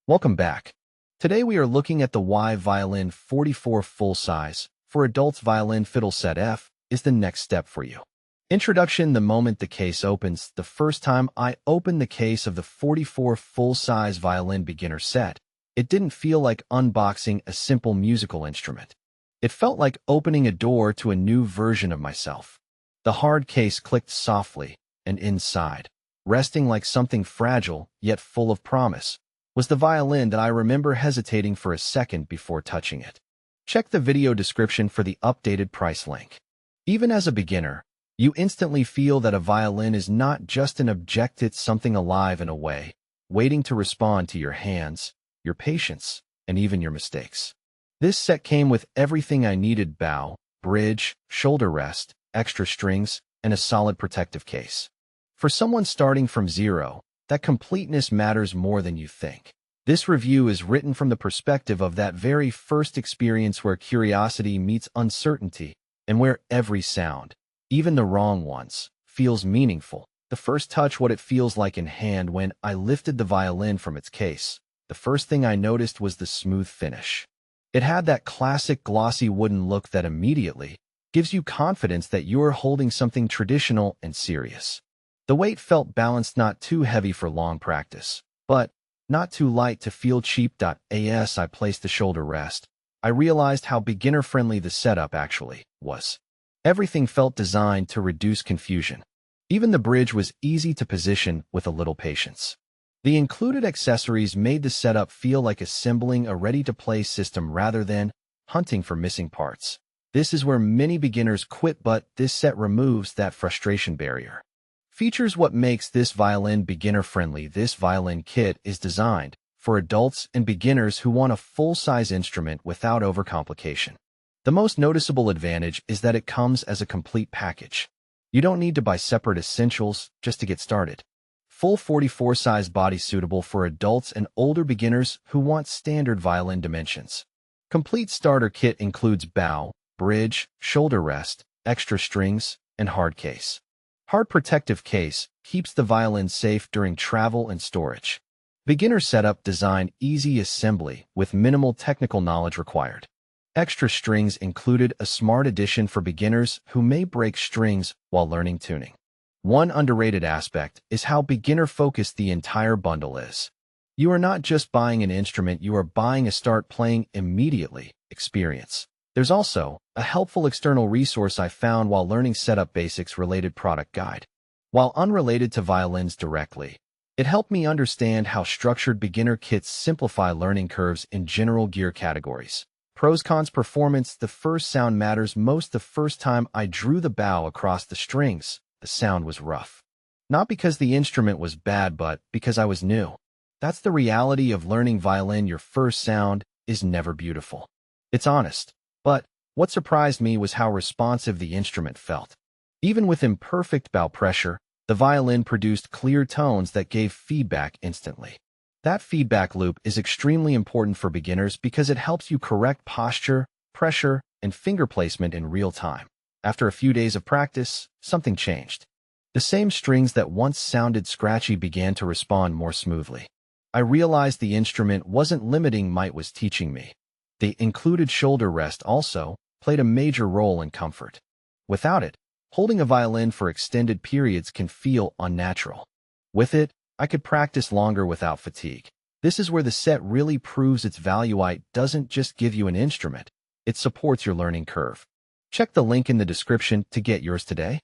Welcome back. Today we are looking at the Size Violin 44 full size for adults violin fiddle set F is the next step for you. Introduction. The moment the case opens, the first time I opened the case of the 44 full-size violin beginner set, it didn't feel like unboxing a simple musical instrument. It felt like opening a door to a new version of myself. The hard case clicked softly, and inside, resting like something fragile yet full of promise, was the violin that I remember hesitating for a second before touching it. Check the video description for the updated price link. Even as a beginner, you instantly feel that a violin is not just an objectits, something alive in a way, waiting to respond to your hands, your patience, and even your mistakes. This set came with everything I needed: bow, bridge, shoulder rest, extra strings, and a solid protective case. For someone starting from zero, that completeness matters more than you think. This review is written from the perspective of that very first experience where curiosity meets uncertainty, and where every sound, even the wrong ones, feels meaningful. The first touch, what it feels like in hand. When I lifted the violin from its case, the first thing I noticed was the smooth finish. It had that classic glossy wooden look that immediately gives you confidence that you're holding something traditional and serious. The weight felt balanced, not too heavy for long practice, but not too light to feel cheap. As I placed the shoulder rest, I realized how beginner-friendly the setup actually was. Everything felt designed to reduce confusion. Even the bridge was easy to position with a little patience. The included accessories made the setup feel like assembling a ready-to-play system rather than hunting for missing parts. This is where many beginners quit, but this set removes that frustration barrier. Features. What makes this violin beginner-friendly? This violin kit is designed for adults and beginners who want a full-size instrument without overcomplication. The most noticeable advantage is that it comes as a complete package. You don't need to buy separate essentials just to get started. Full 44 size body suitable for adults and older beginners who want standard violin dimensions. Complete starter kit includes bow, bridge, shoulder rest, extra strings, and hard case. Hard protective case keeps the violin safe during travel and storage. Beginner setup design, easy assembly with minimal technical knowledge required. Extra strings included, a smart addition for beginners who may break strings while learning tuning. One underrated aspect is how beginner-focused the entire bundle is. You are not just buying an instrument, you are buying a start playing immediately experience. There's also a helpful external resource I found while learning setup basics related product guide. While unrelated to violins directly, it helped me understand how structured beginner kits simplify learning curves in general gear categories. Pros, cons. Performance. The first sound matters most. The first time I drew the bow across the strings, the sound was rough. Not because the instrument was bad, but because I was new. That's the reality of learning violin. Your first sound is never beautiful. It's honest. But what surprised me was how responsive the instrument felt. Even with imperfect bow pressure, the violin produced clear tones that gave feedback instantly. That feedback loop is extremely important for beginners because it helps you correct posture, pressure, and finger placement in real time. After a few days of practice, something changed. The same strings that once sounded scratchy began to respond more smoothly. I realized the instrument wasn't limiting me, it was teaching me. The included shoulder rest also played a major role in comfort. Without it, holding a violin for extended periods can feel unnatural. With it, I could practice longer without fatigue. This is where the set really proves its value. It doesn't just give you an instrument, it supports your learning curve. Check the link in the description to get yours today.